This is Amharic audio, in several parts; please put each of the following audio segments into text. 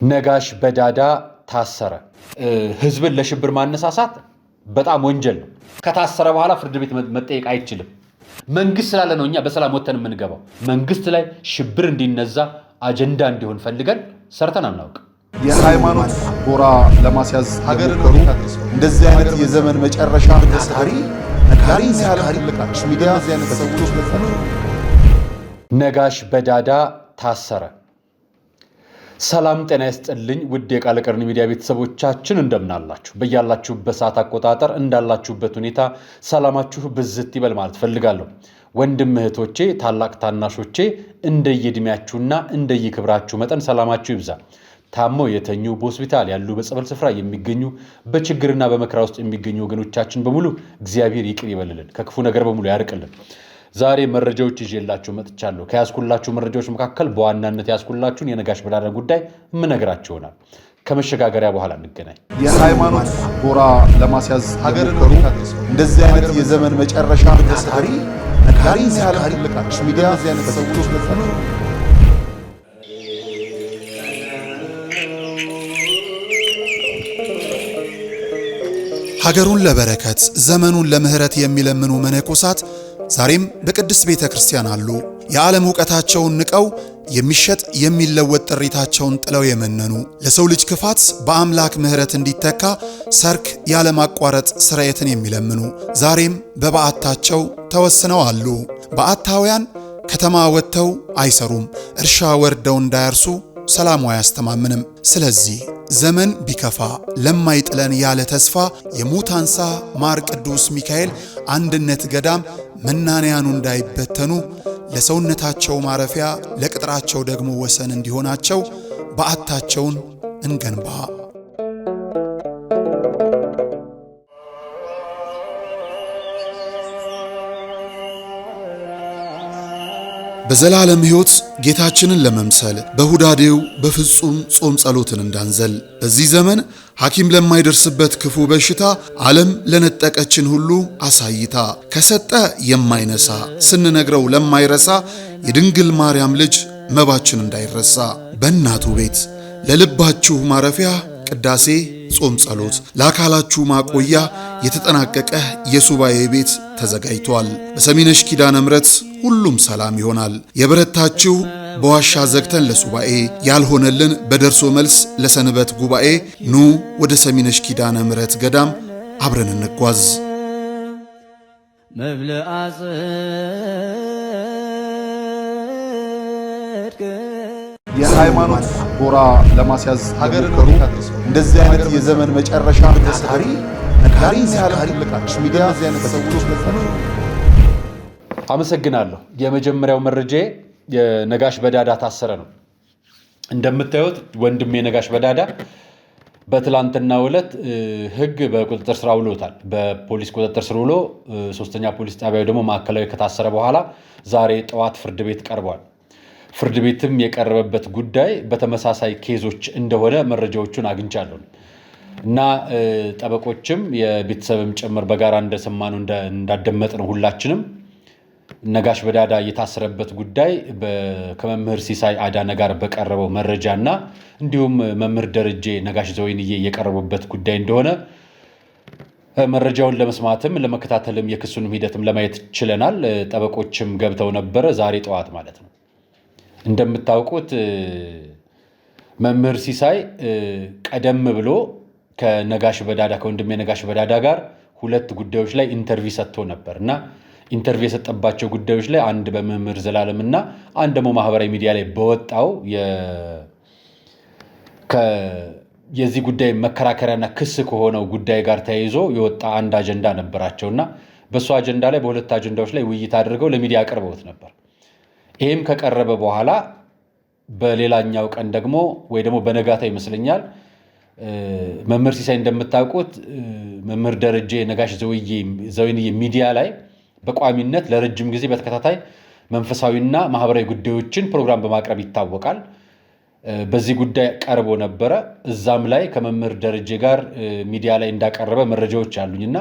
ነጋሽ በዳዳ ታሰረ። ህዝብን ለሽብር ማነሳሳት በጣም ወንጀል ነው። ከታሰረ በኋላ ፍርድ ቤት መጠየቅ አይችልም። መንግስት ስላለ ነው እኛ በሰላም ወተን የምንገባው። መንግስት ላይ ሽብር እንዲነዛ አጀንዳ እንዲሆን ፈልገን ሰርተን አናውቅ። የሃይማኖት ጎራ ለማስያዝ ሀገርን እንደዚህ አይነት የዘመን መጨረሻ ታሪ ሲያልቃሽ ሚዲያ ነጋሽ በዳዳ ታሰረ። ሰላም ጤና ይስጥልኝ ውድ የቃል ቀርን ሚዲያ ቤተሰቦቻችን እንደምናላችሁ በያላችሁበት ሰዓት አቆጣጠር እንዳላችሁበት ሁኔታ ሰላማችሁ ብዝት ይበል ማለት ፈልጋለሁ። ወንድም እህቶቼ፣ ታላቅ ታናሾቼ እንደየእድሜያችሁና እንደየክብራችሁ መጠን ሰላማችሁ ይብዛ። ታመው የተኙ በሆስፒታል ያሉ በጸበል ስፍራ የሚገኙ በችግርና በመከራ ውስጥ የሚገኙ ወገኖቻችን በሙሉ እግዚአብሔር ይቅር ይበልልን፣ ከክፉ ነገር በሙሉ ያርቅልን። ዛሬ መረጃዎች ይዤላችሁ መጥቻለሁ። ከያዝኩላችሁ መረጃዎች መካከል በዋናነት ያዝኩላችሁን የነጋሽ በዳዳ ጉዳይ የምነግራችሁ ይሆናል። ከመሸጋገሪያ በኋላ እንገናኝ። የሃይማኖት ጎራ ለማስያዝ ሀገርን እንደዚህ አይነት የዘመን መጨረሻ ታሪ ሲያልቃሽ ሚዲያ ሀገሩን ለበረከት ዘመኑን ለምህረት የሚለምኑ መነኮሳት ዛሬም በቅድስት ቤተ ክርስቲያን አሉ። የዓለም ዕውቀታቸውን ንቀው የሚሸጥ የሚለወጥ ጥሪታቸውን ጥለው የመነኑ ለሰው ልጅ ክፋት በአምላክ ምህረት እንዲተካ ሰርክ ያለማቋረጥ ስርየትን የሚለምኑ ዛሬም በበዓታቸው ተወስነው አሉ። በዓታውያን ከተማ ወጥተው አይሰሩም፣ እርሻ ወርደው እንዳያርሱ ሰላሙ አያስተማምንም። ስለዚህ ዘመን ቢከፋ ለማይጥለን ያለ ተስፋ የሙታንሳ ማር ቅዱስ ሚካኤል አንድነት ገዳም መናንያኑ እንዳይበተኑ ለሰውነታቸው ማረፊያ ለቅጥራቸው ደግሞ ወሰን እንዲሆናቸው በዓታቸውን እንገንባ። በዘላለም ሕይወት ጌታችንን ለመምሰል በሁዳዴው በፍጹም ጾም ጸሎትን እንዳንዘል በዚህ ዘመን ሐኪም ለማይደርስበት ክፉ በሽታ ዓለም ለነጠቀችን ሁሉ አሳይታ ከሰጠ የማይነሳ ስንነግረው ለማይረሳ የድንግል ማርያም ልጅ መባችን እንዳይረሳ በእናቱ ቤት ለልባችሁ ማረፊያ ቅዳሴ ጾም ጸሎት ለአካላችሁ ማቆያ የተጠናቀቀ የሱባኤ ቤት ተዘጋጅቷል። በሰሚነሽ ኪዳነ ምሕረት ሁሉም ሰላም ይሆናል። የበረታችሁ በዋሻ ዘግተን ለሱባኤ ያልሆነልን በደርሶ መልስ ለሰንበት ጉባኤ ኑ ወደ ሰሚነሽ ኪዳነ ምሕረት ገዳም አብረን እንጓዝ። የሃይማኖት ጎራ ለማስያዝ ሀገርን እንደዚህ አይነት የዘመን መጨረሻ ታሪ ሲያልቃሽ ሚዲያ አመሰግናለሁ። የመጀመሪያው መረጃ የነጋሽ በዳዳ ታሰረ ነው። እንደምታዩት ወንድም የነጋሽ በዳዳ በትላንትናው ዕለት ሕግ በቁጥጥር ስር ውሎታል። በፖሊስ ቁጥጥር ስር ውሎ ሶስተኛ ፖሊስ ጣቢያው ደግሞ ማዕከላዊ ከታሰረ በኋላ ዛሬ ጠዋት ፍርድ ቤት ቀርቧል። ፍርድ ቤትም የቀረበበት ጉዳይ በተመሳሳይ ኬዞች እንደሆነ መረጃዎቹን አግኝቻለሁ እና ጠበቆችም የቤተሰብም ጭምር በጋራ እንደሰማነው እንዳደመጥነው ሁላችንም ነጋሽ በዳዳ የታሰረበት ጉዳይ ከመምህር ሲሳይ አዳነ ጋር በቀረበው መረጃና እንዲሁም መምህር ደረጀ ነጋሽ ዘወይንዬ የቀረቡበት ጉዳይ እንደሆነ መረጃውን ለመስማትም ለመከታተልም የክሱንም ሂደትም ለማየት ችለናል። ጠበቆችም ገብተው ነበረ ዛሬ ጠዋት ማለት ነው። እንደምታውቁት መምህር ሲሳይ ቀደም ብሎ ከነጋሽ በዳዳ ከወንድሜ ነጋሽ በዳዳ ጋር ሁለት ጉዳዮች ላይ ኢንተርቪው ሰጥቶ ነበር እና ኢንተርቪው የሰጠባቸው ጉዳዮች ላይ አንድ በመምህር ዘላለም እና አንድ ደግሞ ማህበራዊ ሚዲያ ላይ በወጣው የዚህ ጉዳይ መከራከሪያና ክስ ከሆነው ጉዳይ ጋር ተያይዞ የወጣ አንድ አጀንዳ ነበራቸውና በሱ አጀንዳ ላይ በሁለት አጀንዳዎች ላይ ውይይት አድርገው ለሚዲያ አቅርበውት ነበር። ይህም ከቀረበ በኋላ በሌላኛው ቀን ደግሞ ወይ ደግሞ በነጋታ ይመስለኛል መምህር ሲሳይ እንደምታውቁት መምህር ደረጀ ነጋሽ ዘወይንዬ ሚዲያ ላይ በቋሚነት ለረጅም ጊዜ በተከታታይ መንፈሳዊና ማህበራዊ ጉዳዮችን ፕሮግራም በማቅረብ ይታወቃል። በዚህ ጉዳይ ቀርቦ ነበረ። እዛም ላይ ከመምህር ደረጀ ጋር ሚዲያ ላይ እንዳቀረበ መረጃዎች አሉኝና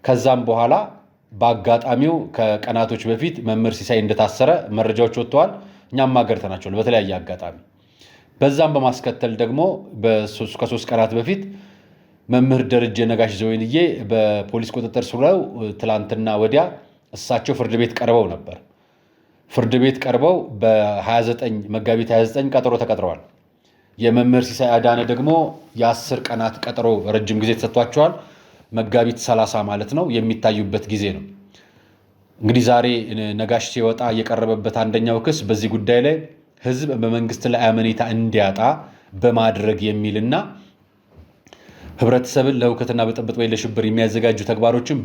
ከዛም በኋላ በአጋጣሚው ከቀናቶች በፊት መምህር ሲሳይ እንደታሰረ መረጃዎች ወጥተዋል። እኛም አገርተናቸዋል በተለያየ አጋጣሚ። በዛም በማስከተል ደግሞ ከ3 ቀናት በፊት መምህር ደረጀ ነጋሽ ዘወይንዬ በፖሊስ ቁጥጥር ስር ውለው ትላንትና ወዲያ እሳቸው ፍርድ ቤት ቀርበው ነበር። ፍርድ ቤት ቀርበው በ29 መጋቢት 29 ቀጠሮ ተቀጥረዋል። የመምህር ሲሳይ አዳነ ደግሞ የ10 ቀናት ቀጠሮ ረጅም ጊዜ ተሰጥቷቸዋል። መጋቢት 30 ማለት ነው የሚታዩበት ጊዜ ነው። እንግዲህ ዛሬ ነጋሽ ሲወጣ የቀረበበት አንደኛው ክስ በዚህ ጉዳይ ላይ ህዝብ በመንግስት ላይ አመኔታ እንዲያጣ በማድረግ የሚልና ህብረተሰብን ለሁከትና ብጥብጥ ወይ ለሽብር የሚያዘጋጁ ተግባሮችን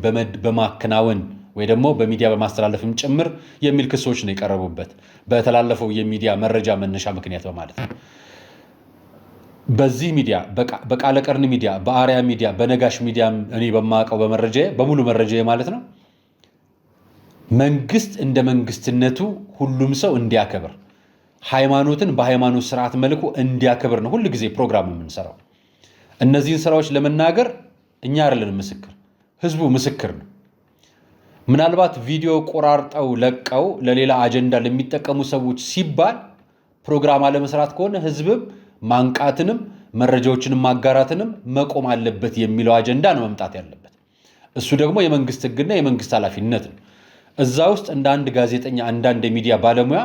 በማከናወን ወይ ደግሞ በሚዲያ በማስተላለፍም ጭምር የሚል ክሶች ነው የቀረቡበት በተላለፈው የሚዲያ መረጃ መነሻ ምክንያት በማለት ነው። በዚህ ሚዲያ በቃለ ቀርን ሚዲያ፣ በአርያ ሚዲያ፣ በነጋሽ ሚዲያ እኔ በማውቀው በሙሉ መረጃ ማለት ነው መንግስት እንደ መንግስትነቱ ሁሉም ሰው እንዲያከብር ሃይማኖትን በሃይማኖት ስርዓት መልኩ እንዲያከብር ነው ሁሉ ጊዜ ፕሮግራም የምንሰራው። እነዚህን ስራዎች ለመናገር እኛ አይደለንም ምስክር፣ ህዝቡ ምስክር ነው። ምናልባት ቪዲዮ ቆራርጠው ለቀው ለሌላ አጀንዳ ለሚጠቀሙ ሰዎች ሲባል ፕሮግራም አለመስራት ከሆነ ህዝብም ማንቃትንም መረጃዎችንም ማጋራትንም መቆም አለበት የሚለው አጀንዳ ነው መምጣት ያለበት። እሱ ደግሞ የመንግስት ህግና የመንግስት ኃላፊነት ነው። እዛ ውስጥ እንደ አንድ ጋዜጠኛ አንዳንድ የሚዲያ ባለሙያ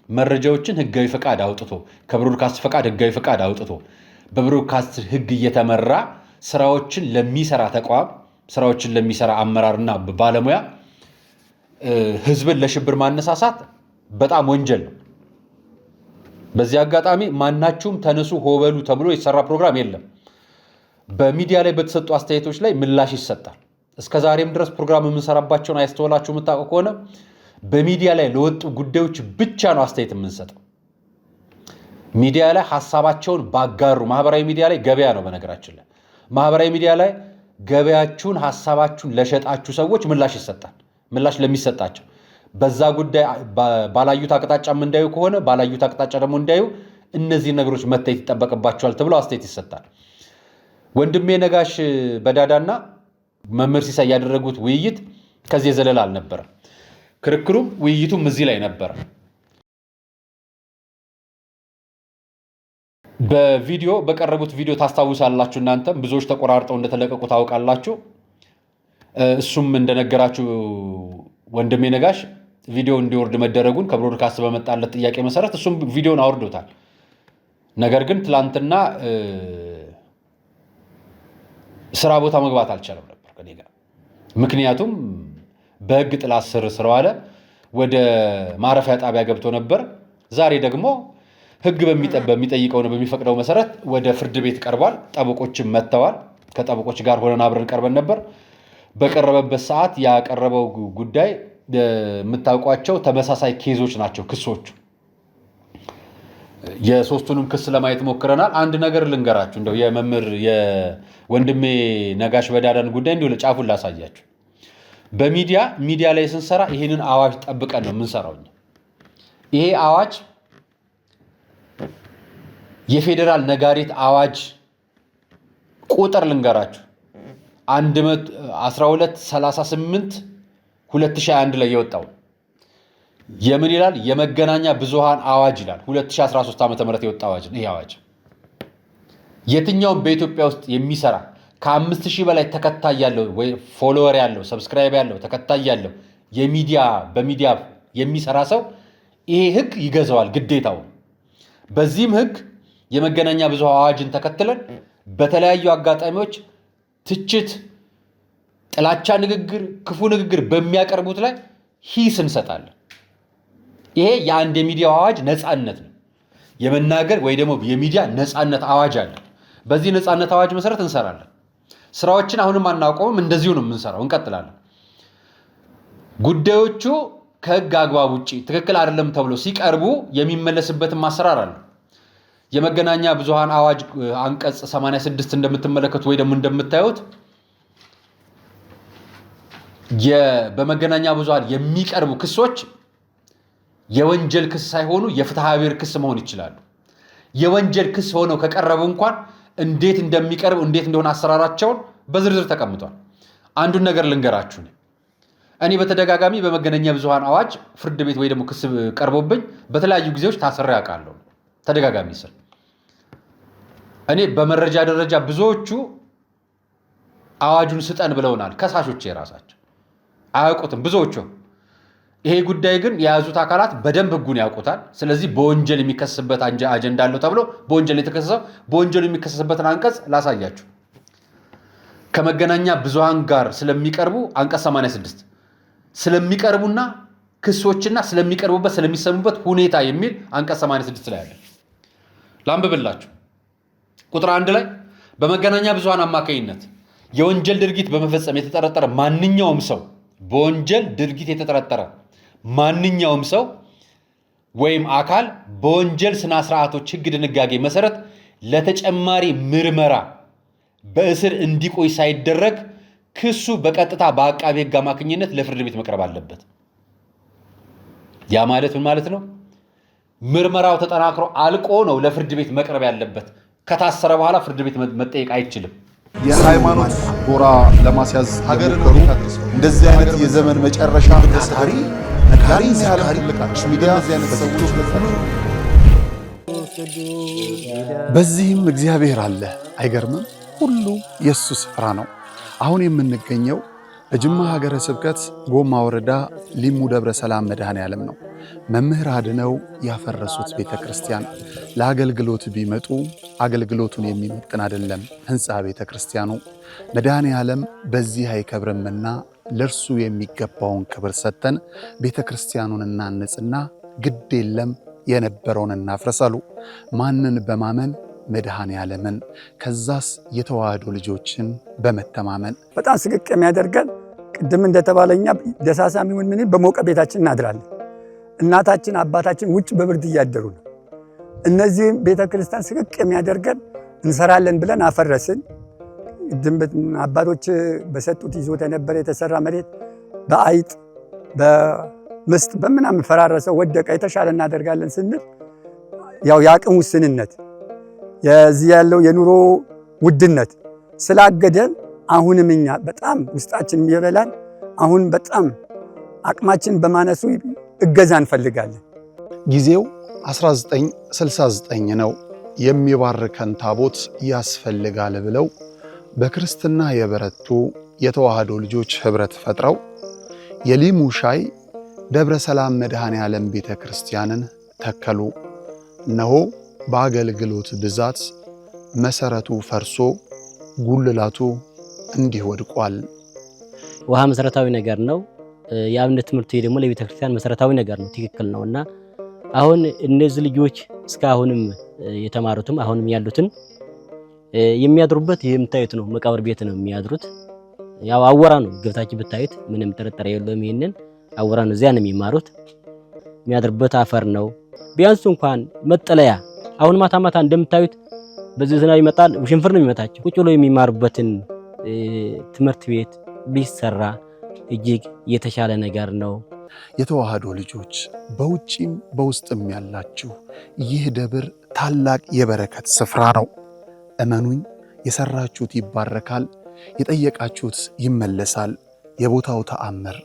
መረጃዎችን ህጋዊ ፈቃድ አውጥቶ ከብሮድካስት ፈቃድ ህጋዊ ፈቃድ አውጥቶ በብሮድካስት ህግ እየተመራ ስራዎችን ለሚሰራ ተቋም ስራዎችን ለሚሰራ አመራርና ባለሙያ ህዝብን ለሽብር ማነሳሳት በጣም ወንጀል ነው። በዚህ አጋጣሚ ማናችሁም ተነሱ ሆበሉ ተብሎ የተሰራ ፕሮግራም የለም። በሚዲያ ላይ በተሰጡ አስተያየቶች ላይ ምላሽ ይሰጣል። እስከዛሬም ድረስ ፕሮግራም የምንሰራባቸውን አያስተውላችሁ የምታውቁ ከሆነ በሚዲያ ላይ ለወጡ ጉዳዮች ብቻ ነው አስተያየት የምንሰጠው። ሚዲያ ላይ ሐሳባቸውን ባጋሩ ማህበራዊ ሚዲያ ላይ ገበያ ነው። በነገራችን ላይ ማህበራዊ ሚዲያ ላይ ገበያችሁን ሐሳባችሁን ለሸጣችሁ ሰዎች ምላሽ ይሰጣል። ምላሽ ለሚሰጣቸው በዛ ጉዳይ ባላዩት አቅጣጫም እንዳዩ ከሆነ ባላዩት አቅጣጫ ደግሞ እንዳዩ እነዚህ ነገሮች መታየት ይጠበቅባቸዋል ተብሎ አስተያየት ይሰጣል። ወንድሜ ነጋሽ በዳዳና መምህር ሲሳይ ያደረጉት ውይይት ከዚህ የዘለለ አልነበረ። ክርክሩም ውይይቱም እዚህ ላይ ነበረ። በቪዲዮ በቀረቡት ቪዲዮ ታስታውሳላችሁ። እናንተም ብዙዎች ተቆራርጠው እንደተለቀቁ ታውቃላችሁ። እሱም እንደነገራችሁ ወንድሜ ነጋሽ ቪዲዮ እንዲወርድ መደረጉን ከብሮድካስት በመጣለት ጥያቄ መሰረት እሱም ቪዲዮን አውርዶታል። ነገር ግን ትላንትና ስራ ቦታ መግባት አልቻለም ነበር ከኔ ጋር። ምክንያቱም በህግ ጥላ ስር ስለዋለ ወደ ማረፊያ ጣቢያ ገብቶ ነበር። ዛሬ ደግሞ ህግ በሚጠይቀው ነው በሚፈቅደው መሰረት ወደ ፍርድ ቤት ቀርቧል። ጠበቆችም መጥተዋል። ከጠበቆች ጋር ሆነን አብረን ቀርበን ነበር። በቀረበበት ሰዓት ያቀረበው ጉዳይ የምታውቋቸው ተመሳሳይ ኬዞች ናቸው ክሶቹ። የሶስቱንም ክስ ለማየት ሞክረናል። አንድ ነገር ልንገራችሁ፣ እንደው የወንድሜ ነጋሽ በዳዳን ጉዳይ እንዲሁ ለጫፉን ላሳያችሁ። በሚዲያ ላይ ስንሰራ ይሄንን አዋጅ ጠብቀን ነው የምንሰራው። ይሄ አዋጅ የፌዴራል ነጋሪት አዋጅ ቁጥር ልንገራችሁ 1238 2021 ላይ የወጣው የምን ይላል? የመገናኛ ብዙሃን አዋጅ ይላል። 2013 ዓ.ም የወጣ አዋጅ ነው። ይሄ አዋጅ የትኛውም በኢትዮጵያ ውስጥ የሚሰራ ከ5000 በላይ ተከታይ ያለው ወይ ፎሎወር ያለው ሰብስክራይብ ያለው ተከታይ ያለው በሚዲያ የሚሰራ ሰው ይሄ ህግ ይገዛዋል፣ ግዴታው። በዚህም ህግ የመገናኛ ብዙሃን አዋጅን ተከትለን በተለያዩ አጋጣሚዎች ትችት፣ ጥላቻ ንግግር፣ ክፉ ንግግር በሚያቀርቡት ላይ ሂስ እንሰጣለን። ይሄ የአንድ የሚዲያ አዋጅ ነፃነት ነው። የመናገር ወይ ደግሞ የሚዲያ ነፃነት አዋጅ አለ። በዚህ ነፃነት አዋጅ መሰረት እንሰራለን። ስራዎችን አሁንም አናቆምም፣ እንደዚሁ ነው የምንሰራው፣ እንቀጥላለን። ጉዳዮቹ ከህግ አግባብ ውጪ ትክክል አይደለም ተብሎ ሲቀርቡ የሚመለስበትን ማሰራር አለ። የመገናኛ ብዙሃን አዋጅ አንቀጽ 86 እንደምትመለከቱ ወይ ደግሞ እንደምታዩት በመገናኛ ብዙሃን የሚቀርቡ ክሶች የወንጀል ክስ ሳይሆኑ የፍትሐ ብሔር ክስ መሆን ይችላሉ። የወንጀል ክስ ሆነው ከቀረቡ እንኳን እንዴት እንደሚቀርቡ እንዴት እንደሆነ አሰራራቸውን በዝርዝር ተቀምጧል። አንዱን ነገር ልንገራችሁ። እኔ በተደጋጋሚ በመገናኛ ብዙሃን አዋጅ ፍርድ ቤት ወይ ደግሞ ክስ ቀርቦብኝ በተለያዩ ጊዜዎች ታስሬ አውቃለሁ። ተደጋጋሚ ስር እኔ በመረጃ ደረጃ ብዙዎቹ አዋጁን ስጠን ብለውናል። ከሳሾች የራሳቸው አያውቁትም ብዙዎቹ። ይሄ ጉዳይ ግን የያዙት አካላት በደንብ ህጉን ያውቁታል። ስለዚህ በወንጀል የሚከሰስበት አጀንዳ አለው ተብሎ በወንጀል የተከሰሰው በወንጀል የሚከሰስበትን አንቀጽ ላሳያችሁ። ከመገናኛ ብዙሃን ጋር ስለሚቀርቡ አንቀጽ 86 ስለሚቀርቡና ክሶችና ስለሚቀርቡበት ስለሚሰሙበት ሁኔታ የሚል አንቀጽ 86 ላይ አለ። ላንብብላችሁ። ቁጥር 1 ላይ በመገናኛ ብዙሃን አማካኝነት የወንጀል ድርጊት በመፈጸም የተጠረጠረ ማንኛውም ሰው በወንጀል ድርጊት የተጠረጠረ ማንኛውም ሰው ወይም አካል በወንጀል ስነ ስርዓቶች ህግ ድንጋጌ መሰረት ለተጨማሪ ምርመራ በእስር እንዲቆይ ሳይደረግ ክሱ በቀጥታ በአቃቤ ህግ አማካኝነት ለፍርድ ቤት መቅረብ አለበት። ያ ማለት ምን ማለት ነው? ምርመራው ተጠናክሮ አልቆ ነው ለፍርድ ቤት መቅረብ ያለበት። ከታሰረ በኋላ ፍርድ ቤት መጠየቅ አይችልም። የሃይማኖት ጎራ ለማስያዝ ሀገርን እንደዚህ አይነት የዘመን መጨረሻ ታታሪ ነጋሪ ሲያልቃሽ ሚዲያ ዚያነት ሰዎች በዚህም እግዚአብሔር አለ። አይገርምም? ሁሉ የሱ ስፍራ ነው። አሁን የምንገኘው በጅማ ሀገረ ስብከት ጎማ ወረዳ ሊሙ ደብረ ሰላም መድኃኔዓለም ነው። መምህር አድነው ያፈረሱት ቤተክርስቲያን ለአገልግሎት ቢመጡ አገልግሎቱን የሚመጥን አይደለም ህንጻ ቤተክርስቲያኑ። መድኃኔዓለም በዚህ አይከብርምና ለርሱ የሚገባውን ክብር ሰጥተን ቤተክርስቲያኑን እናንጽና ግድ የለም የነበረውን እናፍረሳሉ። ማንን በማመን? መድኃኔዓለምን። ከዛስ የተዋህዶ ልጆችን በመተማመን በጣም ስቅቅ የሚያደርገን ቅድም እንደተባለኛ ደሳሳም ይሁን ምን በሞቀ ቤታችን እናድራለን። እናታችን አባታችን ውጭ በብርድ እያደሩ ነው። እነዚህ ቤተክርስቲያን ስቅቅ የሚያደርገን እንሰራለን ብለን አፈረስን። አባቶች በሰጡት ይዞት የነበረ የተሰራ መሬት በአይጥ በምስጥ በምናምን ፈራረሰው ወደቀ። የተሻለ እናደርጋለን ስንል ያው የአቅም ውስንነት የዚህ ያለው የኑሮ ውድነት ስላገደን አሁንም እኛ በጣም ውስጣችን ይበላል። አሁን በጣም አቅማችን በማነሱ እገዛ እንፈልጋለን። ጊዜው 1969 ነው። የሚባርከን ታቦት ያስፈልጋል ብለው በክርስትና የበረቱ የተዋህዶ ልጆች ህብረት ፈጥረው የሊሙ ሻይ ደብረ ሰላም መድኃኔዓለም ቤተክርስቲያንን ተከሉ። እነሆ በአገልግሎት ብዛት መሰረቱ ፈርሶ ጉልላቱ እንዲህ ወድቋል። ውሃ መሰረታዊ ነገር ነው። የአብነት ትምህርት ደግሞ ለቤተክርስቲያን መሰረታዊ ነገር ነው። ትክክል ነውና አሁን እነዚህ ልጆች እስካሁንም የተማሩትም አሁንም ያሉትን የሚያድሩበት የምታዩት ነው። መቃብር ቤት ነው የሚያድሩት። ያው አወራ ነው ገብታችሁ ብታዩት ምንም ጥርጥር የለውም። ይሄንን አወራ ነው። እዚያ ነው የሚማሩት። የሚያድሩበት አፈር ነው። ቢያንስ እንኳን መጠለያ አሁን ማታ ማታ እንደምታዩት በዚህ ዝናብ ይመጣል፣ ውሽንፍር ነው የሚመታቸው። ቁጭ ብሎ የሚማሩበትን ትምህርት ቤት ቢሰራ እጅግ የተሻለ ነገር ነው። የተዋህዶ ልጆች በውጪም በውስጥም ያላችሁ ይህ ደብር ታላቅ የበረከት ስፍራ ነው። እመኑኝ፣ የሰራችሁት ይባረካል፣ የጠየቃችሁት ይመለሳል። የቦታው ተአምር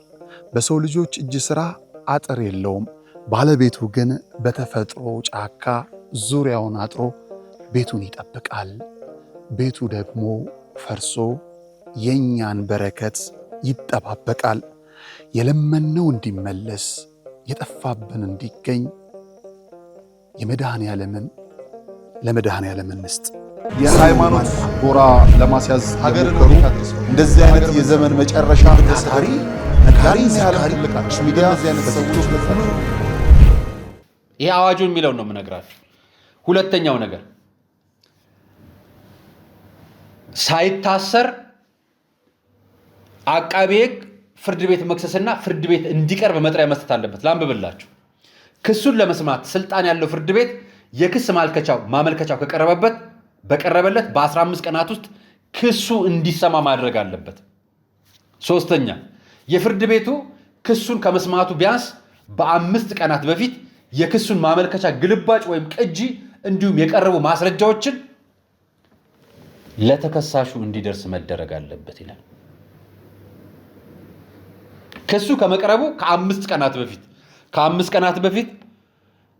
በሰው ልጆች እጅ ሥራ አጥር የለውም። ባለቤቱ ግን በተፈጥሮ ጫካ ዙሪያውን አጥሮ ቤቱን ይጠብቃል። ቤቱ ደግሞ ፈርሶ የኛን በረከት ይጠባበቃል። የለመነው እንዲመለስ የጠፋብን እንዲገኝ ለመድኃኔዓለም እንስጥ። የሃይማኖት ጎራ ለማስያዝ ሀገርን እንደዚህ አይነት የዘመን መጨረሻ ታታሪ ነጋሪ ሲያልቃሽ ሚዲያ ዚያነት ሰዎች ይሄ አዋጁን የሚለው ነው የምነግራችሁ። ሁለተኛው ነገር ሳይታሰር አቃቤ ሕግ ፍርድ ቤት መክሰስና ፍርድ ቤት እንዲቀርብ መጥሪያ መስጠት አለበት። ላንብብላችሁ። ክሱን ለመስማት ስልጣን ያለው ፍርድ ቤት የክስ ማመልከቻው በቀረበለት በ15 ቀናት ውስጥ ክሱ እንዲሰማ ማድረግ አለበት። ሶስተኛ የፍርድ ቤቱ ክሱን ከመስማቱ ቢያንስ በ5 ቀናት በፊት የክሱን ማመልከቻ ግልባጭ ወይም ቅጂ እንዲሁም የቀረቡ ማስረጃዎችን ለተከሳሹ እንዲደርስ መደረግ አለበት ይላል። ክሱ ከመቅረቡ ከ5 ቀናት በፊት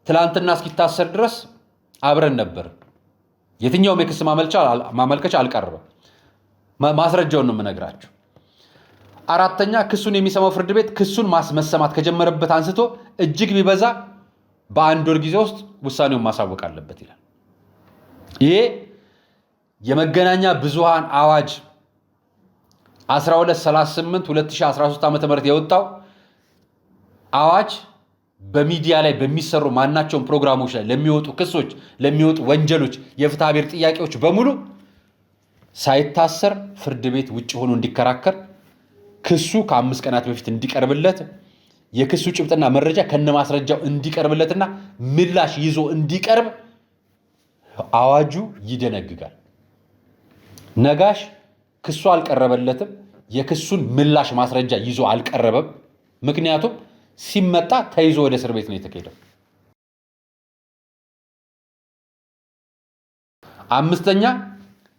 ትላንትና እስኪታሰር ድረስ አብረን ነበር። የትኛውም የክስ ማመልከቻ አልቀረበም። ማስረጃውን ነው የምነግራችሁ። አራተኛ ክሱን የሚሰማው ፍርድ ቤት ክሱን መሰማት ከጀመረበት አንስቶ እጅግ ቢበዛ በአንድ ወር ጊዜ ውስጥ ውሳኔውን ማሳወቅ አለበት ይላል። ይሄ የመገናኛ ብዙሃን አዋጅ 1238 2013 ዓ.ም የወጣው አዋጅ በሚዲያ ላይ በሚሰሩ ማናቸውም ፕሮግራሞች ላይ ለሚወጡ ክሶች፣ ለሚወጡ ወንጀሎች፣ የፍትሐ ብሔር ጥያቄዎች በሙሉ ሳይታሰር ፍርድ ቤት ውጭ ሆኖ እንዲከራከር ክሱ ከ5 ቀናት በፊት እንዲቀርብለት የክሱ ጭብጥና መረጃ ከነማስረጃው እንዲቀርብለትና ምላሽ ይዞ እንዲቀርብ አዋጁ ይደነግጋል። ነጋሽ ክሱ አልቀረበለትም። የክሱን ምላሽ ማስረጃ ይዞ አልቀረበም። ምክንያቱም ሲመጣ ተይዞ ወደ እስር ቤት ነው የተካሄደው። አምስተኛ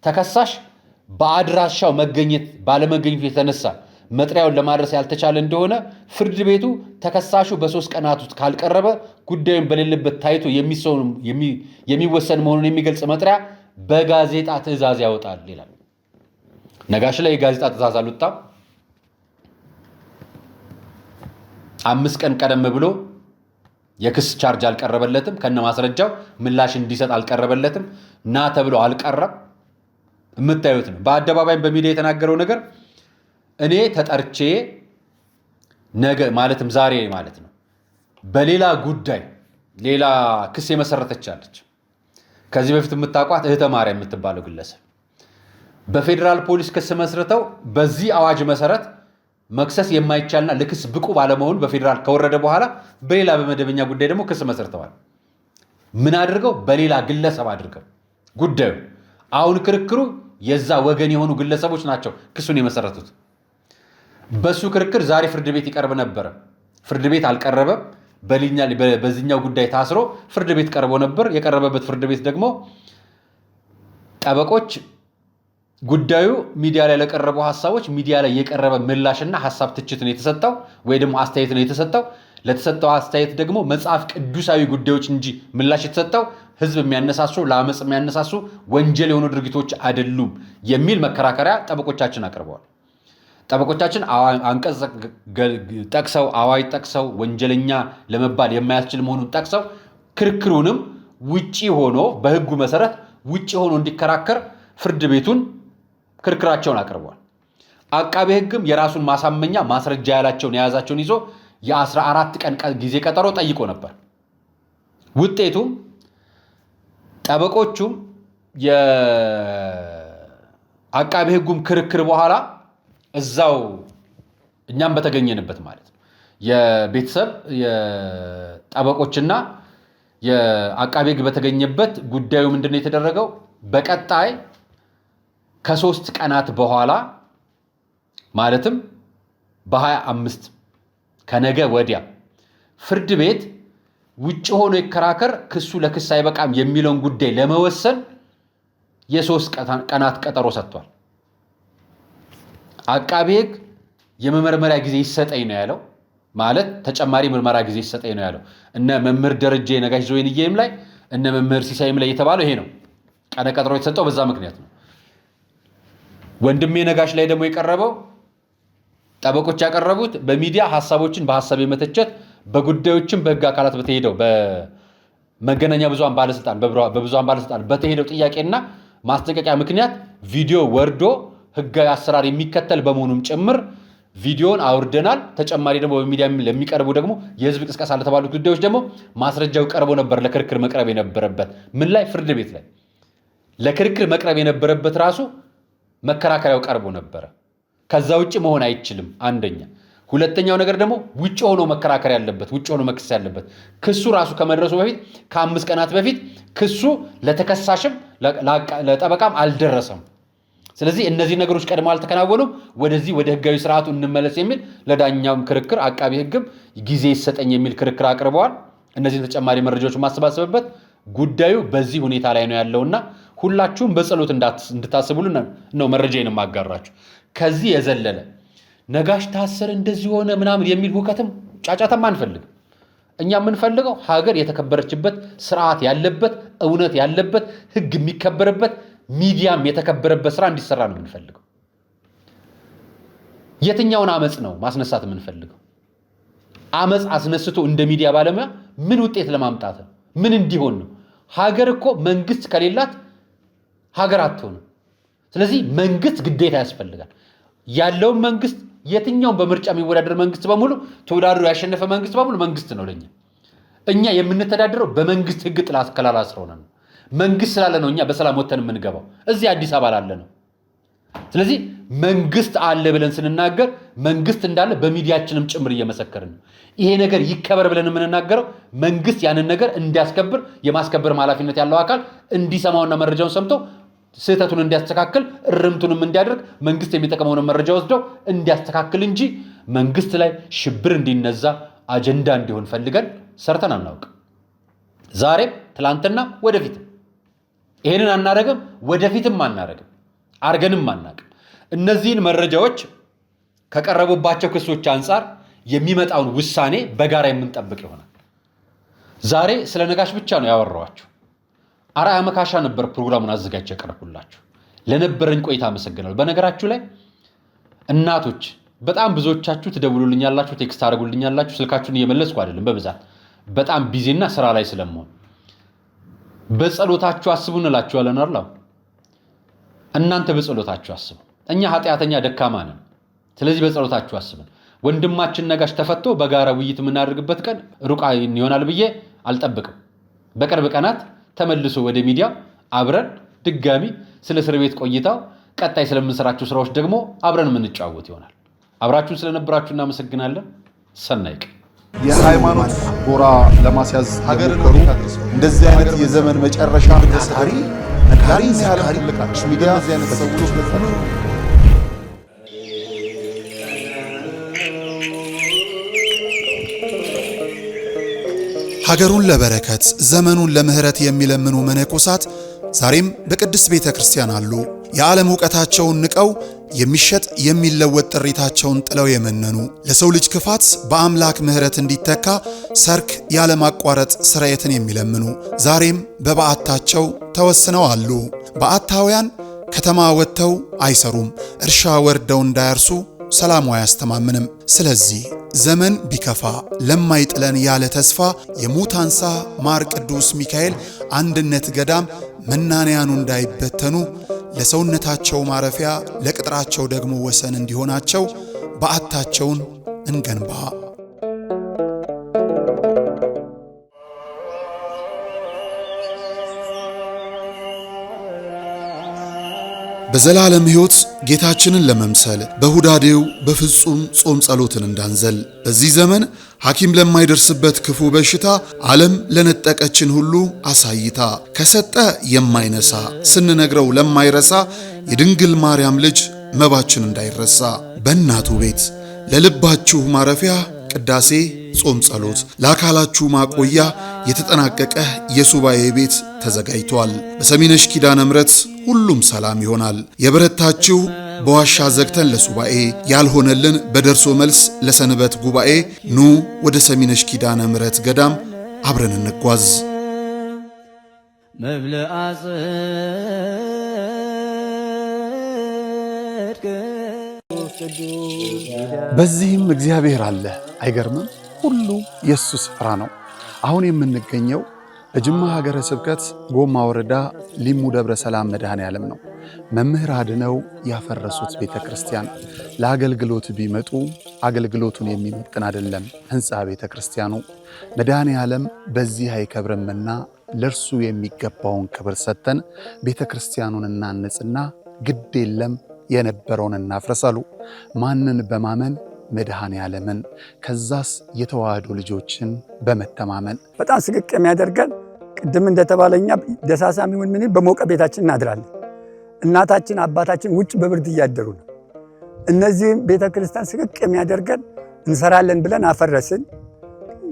ተከሳሽ በአድራሻው ባለመገኘቱ የተነሳ መጥሪያውን ለማድረስ ያልተቻለ እንደሆነ ፍርድ ቤቱ ተከሳሹ በ3 ቀናት ውስጥ ካልቀረበ ጉዳዩን በሌለበት ታይቶ የሚወሰን መሆኑን የሚገልጽ መጥሪያ በጋዜጣ ትዕዛዝ ያወጣል ይላል። ነጋሽ ላይ የጋዜጣ ትዕዛዝ አልወጣም። 5 ቀን ቀደም ብሎ የክስ ቻርጅ አልቀረበለትም። ከነ ማስረጃው ምላሽ እንዲሰጥ አልቀረበለትም። ና ተብሎ አልቀረም። የምታዩት ነው። በአደባባይ በሚዲያ የተናገረው ነገር እኔ ተጠርቼ ነገ ማለትም ዛሬ ማለት ነው በሌላ ጉዳይ ሌላ ክስ የመሰረተቻለች ከዚህ በፊት የምታውቋት እህተ ማርያም የምትባለው ግለሰብ በፌዴራል ፖሊስ ክስ መስርተው በዚህ አዋጅ መሰረት መክሰስ የማይቻልና ለክስ ብቁ ባለመሆኑ በፌዴራል ከወረደ በኋላ በሌላ በመደበኛ ጉዳይ ደግሞ ክስ መስርተዋል። ምን አድርገው? በሌላ ግለሰብ አድርገው ጉዳዩ አሁን ክርክሩ የዛ ወገን የሆኑ ግለሰቦች ናቸው ክሱን የመሰረቱት። በሱ ክርክር ዛሬ ፍርድ ቤት ይቀርብ ነበር። ፍርድ ቤት አልቀረበም። በዚህኛው ጉዳይ ታስሮ ፍርድ ቤት ቀርቦ ነበር። የቀረበበት ፍርድ ቤት ደግሞ ጠበቆች ጉዳዩ ሚዲያ ላይ ለቀረቡ ሐሳቦች ሚዲያ ላይ የቀረበ ምላሽና ሐሳብ ትችት ነው የተሰጠው ወይ ደግሞ አስተያየት ነው የተሰጠው። ለተሰጠው አስተያየት ደግሞ መጽሐፍ ቅዱሳዊ ጉዳዮች እንጂ ምላሽ የተሰጠው ህዝብ የሚያነሳሱ ለአመጽ የሚያነሳሱ ወንጀል የሆኑ ድርጊቶች አይደሉም የሚል መከራከሪያ ጠበቆቻችን አቅርበዋል። ጠበቆቻችን አንቀጽ ጠቅሰው አዋጅ ጠቅሰው ወንጀለኛ ለመባል የማያስችል መሆኑን ጠቅሰው ክርክሩንም ውጪ ሆኖ በህጉ መሰረት ውጪ ሆኖ እንዲከራከር ፍርድ ቤቱን ክርክራቸውን አቅርበዋል። አቃቤ ህግም የራሱን ማሳመኛ ማስረጃ ያላቸውን የያዛቸውን ይዞ የ14 ቀን ጊዜ ቀጠሮ ጠይቆ ነበር። ውጤቱም ጠበቆቹም የአቃቤ ህጉም ክርክር በኋላ እዛው እኛም በተገኘንበት ማለት ነው የቤተሰብ የጠበቆችና የአቃቤ ህግ በተገኘበት ጉዳዩ ምንድነው የተደረገው? በቀጣይ ከ3 ቀናት በኋላ ማለትም በ25 ከነገ ወዲያ ፍርድ ቤት ውጭ ሆኖ ይከራከር ክሱ ለክስ አይበቃም የሚለውን ጉዳይ ለመወሰን የ3 ቀናት ቀጠሮ ሰጥቷል። አቃቤ ህግ የመመርመሪያ ጊዜ ይሰጠኝ ነው ያለው። ማለት ተጨማሪ ምርመራ ጊዜ ይሰጠኝ ነው ያለው። እነ መምህር ደረጀ ነጋሽ ዘወይንዬም ላይ እነ መምህር ሲሳይም ላይ የተባለው ይሄ ነው። ቀነ ቀጠሮ የተሰጠው በዛ ምክንያት ነው። ወንድሜ ነጋሽ ላይ ደግሞ የቀረበው ጠበቆች ያቀረቡት በሚዲያ ሐሳቦችን በሐሳብ የመተቸት በጉዳዮችን በህግ አካላት በተሄደው በመገናኛ ብዙሃን ባለስልጣን በተሄደው ጥያቄና ማስጠንቀቂያ ምክንያት ቪዲዮ ወርዶ ህጋዊ አሰራር የሚከተል በመሆኑም ጭምር ቪዲዮን አውርደናል። ተጨማሪ ደግሞ በሚዲያ ለሚቀርቡ ደግሞ የህዝብ ቅስቀሳ ለተባሉት ጉዳዮች ደግሞ ማስረጃው ቀርቦ ነበር። ለክርክር መቅረብ የነበረበት ምን ላይ? ፍርድ ቤት ላይ ለክርክር መቅረብ የነበረበት ራሱ መከራከሪያው ቀርቦ ነበረ። ከዛ ውጭ መሆን አይችልም። አንደኛ። ሁለተኛው ነገር ደግሞ ውጭ ሆኖ መከራከር ያለበት ውጭ ሆኖ መክሰስ ያለበት ክሱ ራሱ ከመድረሱ በፊት ከ5 ቀናት በፊት ክሱ ለተከሳሽም ለጠበቃም አልደረሰም። ስለዚህ እነዚህ ነገሮች ቀድሞ አልተከናወኑም። ወደዚህ ወደ ህጋዊ ስርዓቱ እንመለስ የሚል ለዳኛውም ክርክር አቃቢ ህግም ጊዜ ይሰጠኝ የሚል ክርክር አቅርበዋል። እነዚህን ተጨማሪ መረጃዎች ማሰባሰብበት ጉዳዩ በዚህ ሁኔታ ላይ ነው ያለውና ሁላችሁም በጸሎት እንድታስቡልን ነው መረጃዬን ማጋራችሁ። ከዚህ የዘለለ ነጋሽ ታሰረ እንደዚህ ሆነ ምናምን የሚል ሁከትም ጫጫታም አንፈልግም። እኛ የምንፈልገው ሀገር የተከበረችበት ስርዓት ያለበት እውነት ያለበት ህግ የሚከበርበት ሚዲያም የተከበረበት ስራ እንዲሰራ ነው የምንፈልገው። የትኛውን አመጽ ነው ማስነሳት የምንፈልገው? አመጽ አስነስቶ እንደ ሚዲያ ባለሙያ ምን ውጤት ለማምጣት ነው? ምን እንዲሆን ነው? ሀገር እኮ መንግስት ከሌላት ሀገር አትሆንም። ስለዚህ መንግስት ግዴታ ያስፈልጋል። ያለውን መንግስት የትኛውን በምርጫ የሚወዳደር መንግስት በሙሉ ተወዳድሮ ያሸነፈ መንግስት በሙሉ መንግስት ነው ለኛ። እኛ የምንተዳደረው በመንግስት ህግ ጥላ ከለላ ስር ሆነን ነው። መንግስት ስላለ ነው እኛ በሰላም ወተን የምንገባው። እዚህ አዲስ አበባ ላለ ነው። ስለዚህ መንግስት አለ ብለን ስንናገር መንግስት እንዳለ በሚዲያችንም ጭምር እየመሰከርን ነው። ይሄ ነገር ይከበር ብለን የምንናገረው መንግስት ያንን ነገር እንዲያስከብር የማስከበር ኃላፊነት ያለው አካል እንዲሰማውና መረጃውን ሰምቶ ስህተቱን እንዲያስተካክል እርምቱንም እንዲያደርግ መንግስት የሚጠቀመውን መረጃ ወስደው እንዲያስተካክል እንጂ መንግስት ላይ ሽብር እንዲነዛ አጀንዳ እንዲሆን ፈልገን ሰርተን አናውቅ። ዛሬም ትላንትና ወደፊትም ይሄንን አናረግም፣ ወደፊትም አናረግም፣ አርገንም አናቅም። እነዚህን መረጃዎች ከቀረቡባቸው ክሶች አንጻር የሚመጣውን ውሳኔ በጋራ የምንጠብቅ ይሆናል። ዛሬ ስለ ነጋሽ ብቻ ነው ያወራኋችሁ። አርአያ መካሻ ነበር ፕሮግራሙን አዘጋጅቼ ያቀረብኩላችሁ። ለነበረኝ ቆይታ አመሰግናለሁ። በነገራችሁ ላይ እናቶች በጣም ብዙዎቻችሁ ትደውሉልኛላችሁ፣ ቴክስት ታደርጉልኛላችሁ። ስልካችሁን እየመለስኩ አይደለም፣ በብዛት በጣም ቢዚና ስራ ላይ ስለምሆን በጸሎታችሁ አስቡን እላችኋለሁ አይደል? እናንተ በጸሎታችሁ አስቡ። እኛ ኃጢአተኛ ደካማ ነን። ስለዚህ በጸሎታችሁ አስቡን። ወንድማችን ነጋሽ ተፈቶ በጋራ ውይይት የምናደርግበት ቀን ሩቅ ይሆናል ብዬ አልጠብቅም። በቅርብ ቀናት ተመልሶ ወደ ሚዲያ አብረን ድጋሚ ስለ እስር ቤት ቆይታው ቀጣይ ስለምንሰራቸው ስራዎች ደግሞ አብረን የምንጫወት ይሆናል። አብራችሁን ስለነበራችሁ እናመሰግናለን። ሰናይ ቀን። የሃይማኖት ጎራ ለማስያዝ ሀገርን እንደዚህ አይነት የዘመን መጨረሻ ታሪ ነጋሪ ሲያልቅ ሚዲያ እዚህ አይነት ሰዎች ሀገሩን ለበረከት ዘመኑን ለምህረት የሚለምኑ መነኮሳት ዛሬም በቅድስት ቤተ ክርስቲያን አሉ። የዓለም ዕውቀታቸውን ንቀው የሚሸጥ የሚለወጥ ጥሪታቸውን ጥለው የመነኑ ለሰው ልጅ ክፋት በአምላክ ምህረት እንዲተካ ሰርክ ያለማቋረጥ ስርየትን የሚለምኑ ዛሬም በበዓታቸው ተወስነው አሉ። በዓታውያን ከተማ ወጥተው አይሰሩም፣ እርሻ ወርደው እንዳያርሱ ሰላሙ አያስተማምንም። ስለዚህ ዘመን ቢከፋ ለማይጥለን ያለ ተስፋ የሙታንሳ ማር ቅዱስ ሚካኤል አንድነት ገዳም መናንያኑ እንዳይበተኑ ለሰውነታቸው ማረፊያ ለቅጥራቸው ደግሞ ወሰን እንዲሆናቸው በዓታቸውን እንገንባ። በዘላለም ሕይወት ጌታችንን ለመምሰል በሁዳዴው በፍጹም ጾም ጸሎትን እንዳንዘል በዚህ ዘመን ሐኪም ለማይደርስበት ክፉ በሽታ ዓለም ለነጠቀችን ሁሉ አሳይታ ከሰጠ የማይነሳ ስንነግረው ለማይረሳ የድንግል ማርያም ልጅ መባችን እንዳይረሳ በእናቱ ቤት ለልባችሁ ማረፊያ ቅዳሴ ጾም ጸሎት ለአካላችሁ ማቆያ የተጠናቀቀ የሱባኤ ቤት ተዘጋጅቷል። በሰሚነሽ ኪዳነ ምሕረት ሁሉም ሰላም ይሆናል። የበረታችሁ በዋሻ ዘግተን ለሱባኤ ያልሆነልን በደርሶ መልስ ለሰንበት ጉባኤ ኑ ወደ ሰሚነሽ ኪዳነ ምሕረት ገዳም አብረን እንጓዝ። በዚህም እግዚአብሔር አለ። አይገርምም? ሁሉ የሱ ስፍራ ነው። አሁን የምንገኘው በጅማ ሀገረ ስብከት ጎማ ወረዳ ሊሙ ደብረ ሰላም መድኃኔ ዓለም ነው። መምህር አድነው ያፈረሱት ቤተ ክርስቲያን ለአገልግሎት ቢመጡ አገልግሎቱን የሚመጥን አይደለም ሕንፃ ቤተ ክርስቲያኑ። መድኃኔ ዓለም በዚህ አይከብርምና ለእርሱ የሚገባውን ክብር ሰጥተን ቤተ ክርስቲያኑን እናንጽና ግድ የለም የነበረውን እናፍረሳሉ። ማንን በማመን መድኃኔ ዓለምን፣ ከዛስ የተዋህዶ ልጆችን በመተማመን በጣም ስቅቅ የሚያደርገን ቅድም እንደተባለኛ ደሳሳም ይሁን ምን በሞቀ ቤታችን እናድራለን። እናታችን አባታችን ውጭ በብርድ እያደሩ ነው። እነዚህም ቤተ ክርስቲያን ስቅቅ የሚያደርገን እንሰራለን ብለን አፈረስን።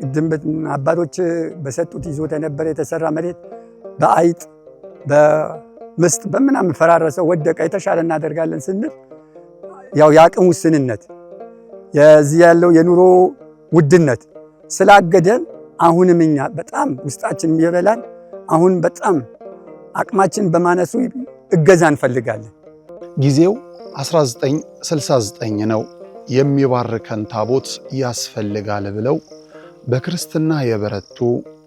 ቅድም አባቶች በሰጡት ይዞት የነበረ የተሰራ መሬት በአይጥ በምስጥ በምናምን ፈራረሰው ወደቀ። የተሻለ እናደርጋለን ስንል ያው የአቅም ውስንነት የዚህ ያለው የኑሮ ውድነት ስላገደን አሁንም እኛ በጣም ውስጣችን የሚበላን አሁን በጣም አቅማችን በማነሱ እገዛ እንፈልጋለን። ጊዜው 1969 ነው። የሚባርከን ታቦት ያስፈልጋል ብለው በክርስትና የበረቱ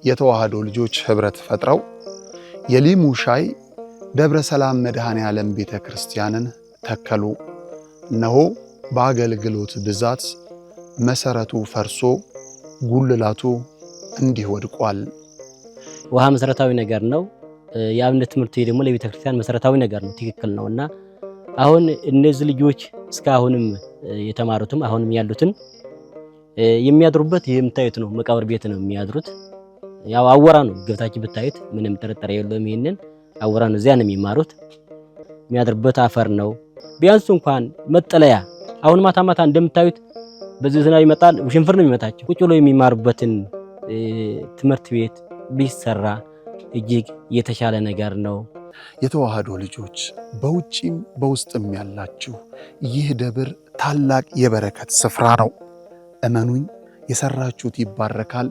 የተዋህዶ ልጆች ህብረት ፈጥረው የሊሙ ሻይ ደብረ ሰላም መድኃኔ ዓለም ቤተ ክርስቲያንን ተከሉ። እነሆ በአገልግሎት ብዛት መሰረቱ ፈርሶ ጉልላቱ እንዲህ ወድቋል። ውሃ መሰረታዊ ነገር ነው። የአብነት ትምህርት ደግሞ ለቤተ ክርስቲያን መሰረታዊ ነገር ነው። ትክክል ነውና አሁን እነዚህ ልጆች እስካሁንም የተማሩትም አሁንም ያሉትን የሚያድሩበት የምታዩት ነው። መቃብር ቤት ነው የሚያድሩት። ያው አወራ ነው ገብታችሁ ብታዩት ምንም ጥርጥር የለውም። ይሄንን አወራ ነው። እዚያ ነው የሚማሩት። የሚያድሩበት አፈር ነው። ቢያንስ እንኳን መጠለያ አሁን ማታ ማታ እንደምታዩት በዚህ ዝናብ ይመጣል፣ ውሽንፍር ነው የሚመታቸው። ቁጭ ብሎ የሚማሩበትን ትምህርት ቤት ቢሰራ እጅግ የተሻለ ነገር ነው። የተዋህዶ ልጆች በውጪም በውስጥም ያላችሁ ይህ ደብር ታላቅ የበረከት ስፍራ ነው። እመኑኝ፣ የሰራችሁት ይባረካል፣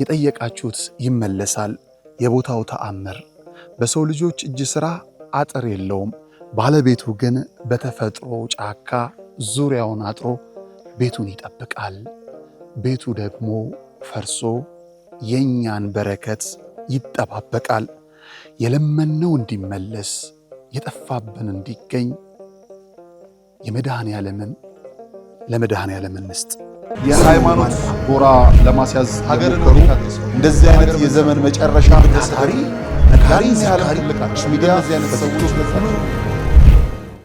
የጠየቃችሁት ይመለሳል። የቦታው ተአምር በሰው ልጆች እጅ ሥራ አጥር የለውም። ባለቤቱ ግን በተፈጥሮ ጫካ ዙሪያውን አጥሮ ቤቱን ይጠብቃል። ቤቱ ደግሞ ፈርሶ የኛን በረከት ይጠባበቃል። የለመነው እንዲመለስ የጠፋብን እንዲገኝ ለመድኃኔ ዓለም እንስጥ። የሃይማኖት ጎራ ለማስያዝ ሀገር እንደዚህ አይነት የዘመን መጨረሻ ታሪ ነጋሪ ሚዲያ